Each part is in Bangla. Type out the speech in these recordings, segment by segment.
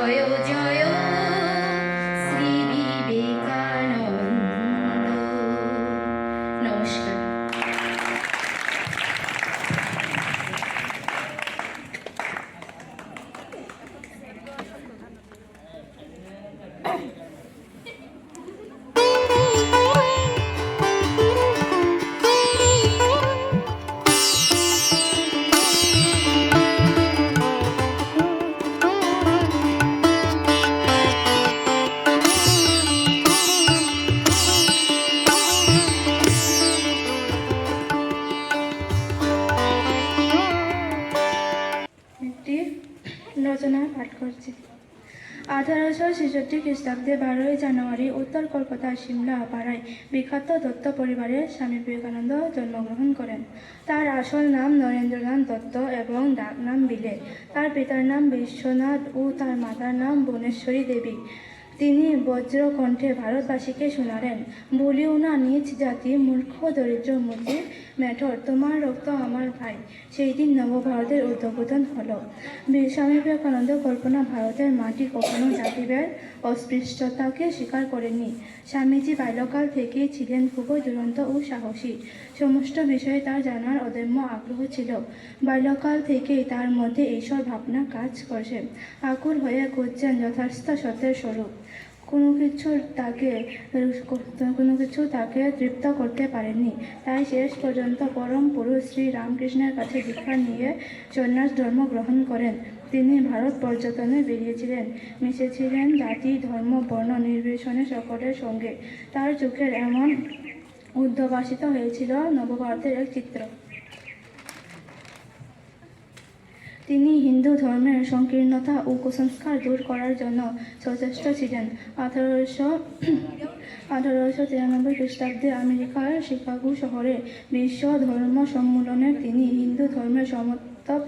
জয় জয় শ্রী বিবেকানন্দ। নমস্কার। একটি রচনা পাঠ করছি। 1866 খ্রিস্টাব্দে 12ই জানুয়ারি উত্তর কলকাতার সিমলা পাড়ায় বিখ্যাত দত্ত পরিবারে স্বামী বিবেকানন্দ জন্মগ্রহণ করেন। তার আসল নাম নরেন্দ্রনাথ দত্ত এবং ডাকনাম বিলে। তার পিতার নাম বিশ্বনাথ ও তার মাতার নাম ভুবনেশ্বরী দেবী। তিনি বজ্রকণ্ঠে ভারতবাসীকে শোনালেন, বলিও না নিজ জাতি মূর্খ দরিদ্র মুচি মেঠর, তোমার রক্ত আমার ভাই। সেই দিন নবভারতের উদ্বোধন হলো। স্বামী বিবেকানন্দ কল্পনা ভারতের মাটি কখনো জাতিভেদ অস্পৃশ্যতাকে স্বীকার করেননি। স্বামীজি বাল্যকাল থেকেই ছিলেন খুবই দুরন্ত ও সাহসী। সমস্ত বিষয়ে তার জানার অদম্য আগ্রহ ছিল। বাল্যকাল থেকেই তার মধ্যে এইসব ভাবনা কাজ করছে। আকুল হয়ে খুঁজছেন যথার্থ সত্যের স্বরূপ। কোনো কিছু তাকে তৃপ্ত করতে পারেনি। তাই শেষ পর্যন্ত পরম পুরুষ শ্রী রামকৃষ্ণের কাছে দীক্ষা নিয়ে সন্ন্যাস ধর্ম গ্রহণ করেন। তিনি ভারত পর্যটনে বেরিয়েছিলেন, মিশেছিলেন জাতি ধর্ম বর্ণ নির্বিশেষে সকলের সঙ্গে। তার চোখের এমন উদ্ভাসিত হয়েছিল নবভারতের এক চিত্র। তিনি হিন্দু ধর্মের সংকীর্ণতা ও কুসংস্কার দূর করার জন্য সচেষ্ট ছিলেন। 1893 খ্রিস্টাব্দে আমেরিকার শিকাগো শহরে বিশ্ব ধর্ম সম্মেলনে তিনি হিন্দু ধর্মের সমর্থক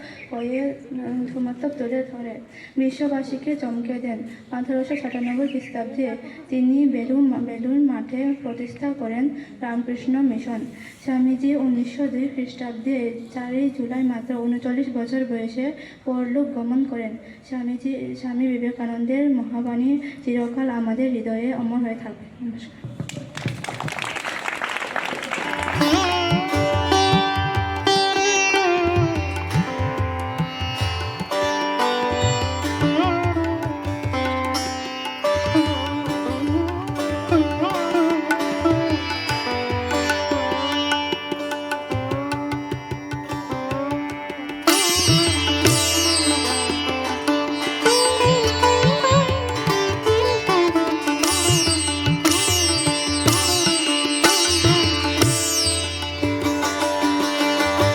তুলে ধরে বিশ্ববাসীকে চমকে দেন। 1897 খ্রিস্টাব্দে তিনি বেলুর মাঠে প্রতিষ্ঠা করেন রামকৃষ্ণ মিশন। স্বামীজি 1902 খ্রিস্টাব্দে 4ই জুলাই মাত্র 39 বছর বয়সে পরলোক গমন করেন। স্বামী বিবেকানন্দের মহাবাণী চিরকাল আমাদের হৃদয়ে অমর হয়ে থাকবে। নমস্কার।